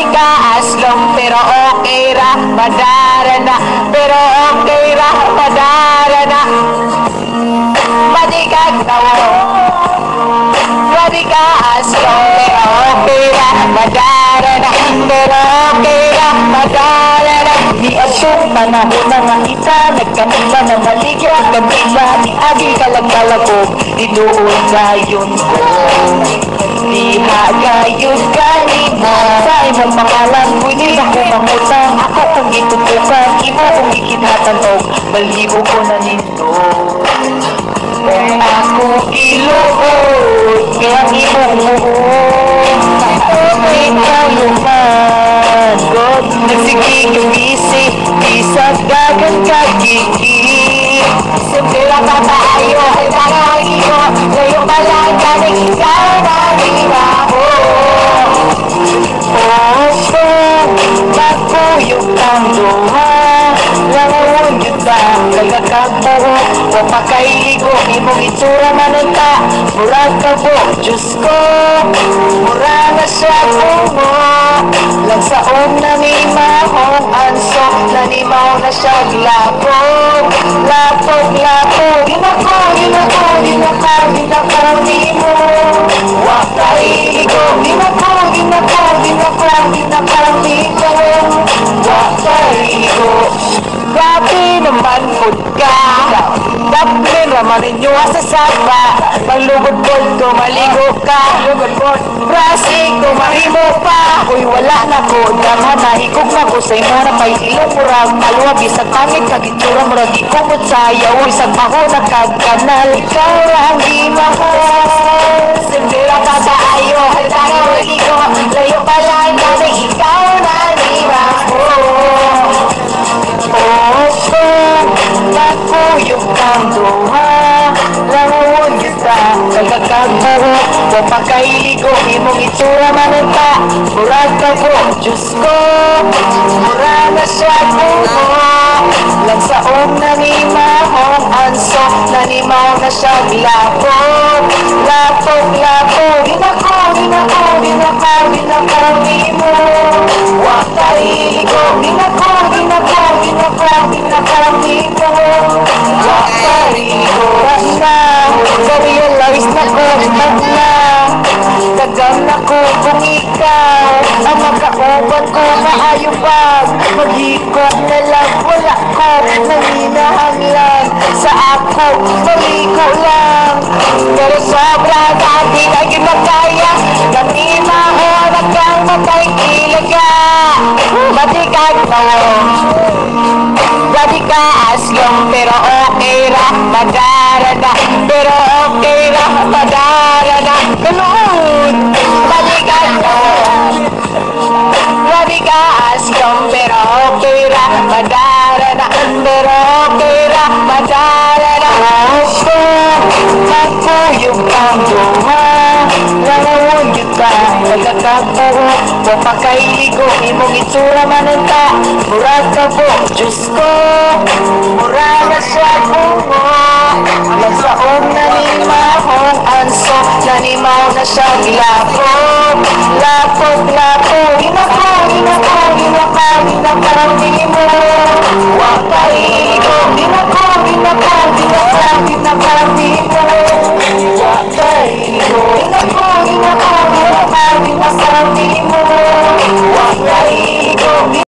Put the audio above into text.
Aslong pero okay ra madarana, pero okay ra madarana. Madigag tawo, madigag aslong pero okay ra madarana, pero okay ra madarana. Di asong panahon na nga kita nagkanila na maligya kanila di agi kalagkalako di doon gayon ko. Diha gayon kanina sa imong pangalan pwede ako mangutang ako kung itutukan imo kung ikinatanog balibo ko na nito. Kung ako iluod kaya imong muod okay kayo man God nagsige kang isi isang dagan kagigit simple lang tayo ay tanawin ko layo pa lang kanig ikaw na rin ako. Opo magpuyog ang duha langon yun ba kagakagbuho o pakailigo imong itsura manunta murag ka po Diyos ko murag na siya pumo lagsaon na ni mahong anso nanimaw na siya lapog lapog lapog ginako ginako ginako ginako nimo wakailigo ginako ginako ginako ginako nimo wakailigo. Grabe naman food ka Daplin raman ninyo sa saba Paglugod-bod ko maligo ka Lugod-bod Brasig ko marimo pa Uy wala na ko Dama na higog na ko sa imo na pa'y ilong murag Alwa bisag pangit kagitura murag ikumot sayaw Isag maho na kagkanal Ikaw lang di mahal Sindira ka sa ayo Haldang lagi ko Layo pa lang kasi ikaw na di mahal. Opo, magpuyog kang duha langon kita kagakagbuho o pakailigo imong itsura manunta murag ka po Diyos ko murag na siya pumo lagsaon na ni mahong anso nanimaw na siya lapog lapog lapog ginako ginako ginako ginako nimo wakailigo ginako ginako ginako ginako nimo wakailigo na realize na ko na kagam na ko kung ikaw ang makauban ko maayo bag mag-ikot na lang wala ko naninahanglan sa ako maligo lang pero sobra dati na ginagaya kanina ko nagang matay ilaga matikag tawo dati ka aslong pero okay ra madarana pero okay ra madarana ganoon matikag tawo dati ka aslong pero okay ra madarana pero okay ra madarana. Opo magpuyog ang duha langon yun ba nagkakagbuho o pakailigo imong itsura manunta murag ka po Diyos ko murag na siya pumo lagsaon na ni mahong anso nanimaw na siya lapog lapog